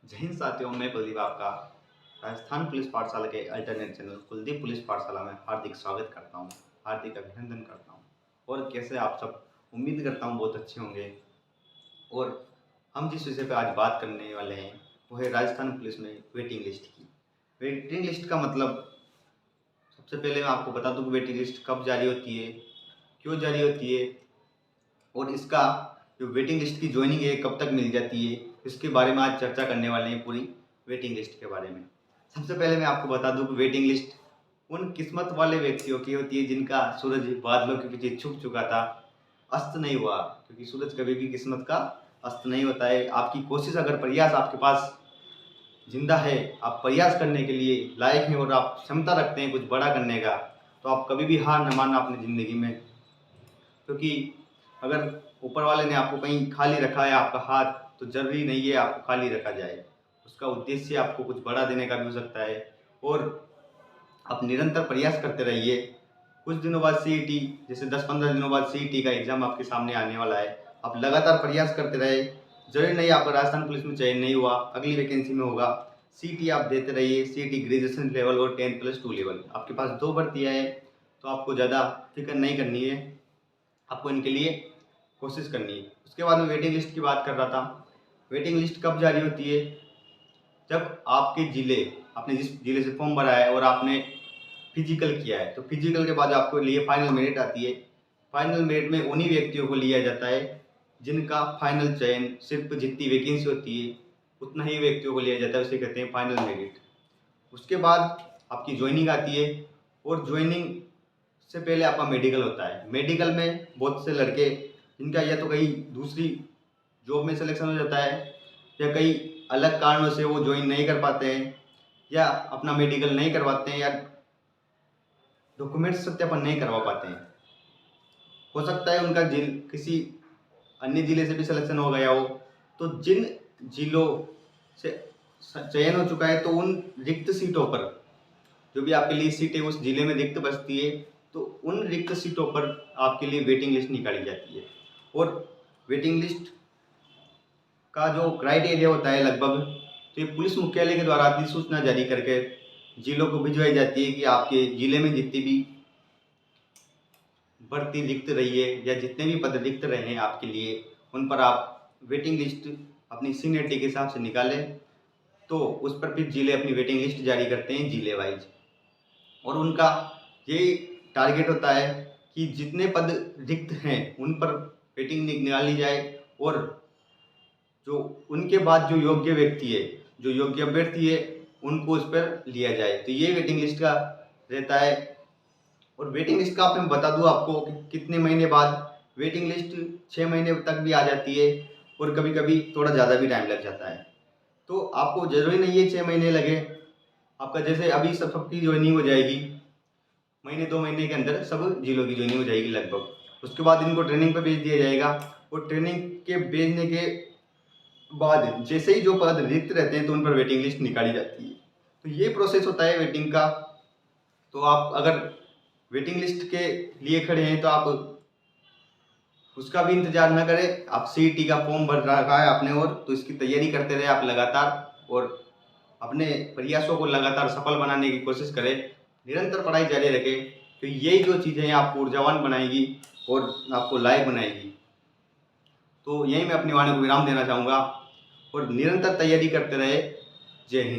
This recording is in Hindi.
जय हिंद साथियों, मैं कुलदीप आपका राजस्थान पुलिस पाठशाला के अल्टरनेट चैनल कुलदीप पुलिस पाठशाला में हार्दिक स्वागत करता हूं, हार्दिक अभिनंदन करता हूं। और कैसे आप सब, उम्मीद करता हूं बहुत अच्छे होंगे। और हम जिस विषय पे आज बात करने वाले हैं वो है राजस्थान पुलिस में वेटिंग लिस्ट की। वेटिंग लिस्ट का मतलब सबसे पहले मैं आपको बता दूं कि वेटिंग लिस्ट कब जारी होती है, क्यों जारी होती है और इसका जो वेटिंग लिस्ट की ज्वाइनिंग है कब तक मिल जाती है, इसके बारे में आज चर्चा करने वाले हैं, पूरी वेटिंग लिस्ट के बारे में। सबसे पहले मैं आपको बता दूं कि वेटिंग लिस्ट उन किस्मत वाले व्यक्तियों की होती है जिनका सूरज बादलों के पीछे छुप चुका था, अस्त नहीं हुआ, क्योंकि सूरज कभी भी किस्मत का अस्त नहीं होता है। आपकी कोशिश, अगर प्रयास आपके पास जिंदा है, आप प्रयास करने के लिए लायक हैं और आप क्षमता रखते हैं कुछ बड़ा करने का, तो आप कभी भी हार न मानना अपनी ज़िंदगी में। क्योंकि अगर ऊपर वाले ने आपको कहीं खाली रखा है आपका हाथ, तो ज़रूरी नहीं है आपको खाली रखा जाए। उसका उद्देश्य आपको कुछ बड़ा देने का भी हो सकता है। और आप निरंतर प्रयास करते रहिए। कुछ दिनों बाद सीईटी, जैसे 10-15 दिनों बाद सीईटी का एग्ज़ाम आपके सामने आने वाला है। आप लगातार प्रयास करते रहे। ज़रूरी नहीं आपका राजस्थान पुलिस में चयन नहीं हुआ, अगली वैकेंसी में होगा। सीईटी आप देते रहिए। सीईटी ग्रेजुएशन लेवल और 10+2 लेवल, आपके पास 2 भर्तियाँ हैं, तो आपको ज़्यादा फिक्र नहीं करनी है, आपको इनके लिए कोशिश करनी है। उसके बाद में वेटिंग लिस्ट की बात कर रहा था। वेटिंग लिस्ट कब जारी होती है? जब आपके ज़िले, आपने जिस ज़िले से फॉर्म भरा है और आपने फिजिकल किया है, तो फिजिकल के बाद आपको लिए फाइनल मेरिट आती है। फाइनल मेरिट में उन्हीं व्यक्तियों को लिया जाता है जिनका फाइनल चयन, सिर्फ जितनी वैकेंसी होती है उतना ही व्यक्तियों को लिया जाता है, उसे कहते हैं फाइनल मेरिट। उसके बाद आपकी ज्वाइनिंग आती है और ज्वाइनिंग से पहले आपका मेडिकल होता है। मेडिकल में बहुत से लड़के जिनका या तो कहीं दूसरी जॉब में सिलेक्शन हो जाता है, या कई अलग कारणों से वो ज्वाइन नहीं कर पाते हैं, या अपना मेडिकल नहीं करवाते हैं, या डॉक्यूमेंट्स सत्यापन नहीं करवा पाते हैं। हो सकता है उनका किसी अन्य ज़िले से भी सिलेक्शन हो गया हो। तो जिन ज़िलों से चयन हो चुका है, तो उन रिक्त सीटों पर, जो भी आपके लिए सीटें उस ज़िले में रिक्त बचती है, तो उन रिक्त सीटों पर आपके लिए वेटिंग लिस्ट निकाली जाती है। और वेटिंग लिस्ट का जो क्राइटेरिया होता है लगभग, तो ये पुलिस मुख्यालय के द्वारा अधिसूचना जारी करके ज़िलों को भिजवाई जाती है कि आपके ज़िले में जितनी भी भर्ती रिक्त रही है या जितने भी पद रिक्त रहे हैं आपके लिए, उन पर आप वेटिंग लिस्ट अपनी सीनियरिटी के हिसाब से निकालें। तो उस पर फिर ज़िले अपनी वेटिंग लिस्ट जारी करते हैं ज़िले वाइज। और उनका यही टारगेट होता है कि जितने पद रिक्त हैं उन पर वेटिंग निकाली जाए, और जो उनके बाद जो योग्य व्यक्ति है, जो योग्य अभ्यर्थी है, उनको उस पर लिया जाए। तो ये वेटिंग लिस्ट का रहता है। और वेटिंग लिस्ट का मैं बता दूं आपको कि कितने महीने बाद वेटिंग लिस्ट 6 महीने तक भी आ जाती है, और कभी कभी थोड़ा ज़्यादा भी टाइम लग जाता है। तो आपको ज़रूरी नहीं है 6 महीने लगे। आपका जैसे अभी सबकी ज्वाइनिंग हो जाएगी, महीने 2 महीने के अंदर सब जिलों की ज्वाइनिंग हो जाएगी लगभग। उसके बाद इनको ट्रेनिंग पर भेज दिया जाएगा, और ट्रेनिंग के भेजने के बाद जैसे ही जो पद रिक्त रहते हैं तो उन पर वेटिंग लिस्ट निकाली जाती है। तो ये प्रोसेस होता है वेटिंग का। तो आप अगर वेटिंग लिस्ट के लिए खड़े हैं तो आप उसका भी इंतजार न करें। आप सीईटी का फॉर्म भर रखा है आपने, और तो इसकी तैयारी करते रहे आप लगातार, और अपने प्रयासों को लगातार सफल बनाने की कोशिश करें। निरंतर पढ़ाई जारी रखें, तो यही जो चीज़ें हैं आपको ऊर्जावान बनाएगी और आपको लायक बनाएगी। तो यहीं मैं अपनी वाणी को विराम देना चाहूँगा, और निरंतर तैयारी करते रहे। जय हिंद।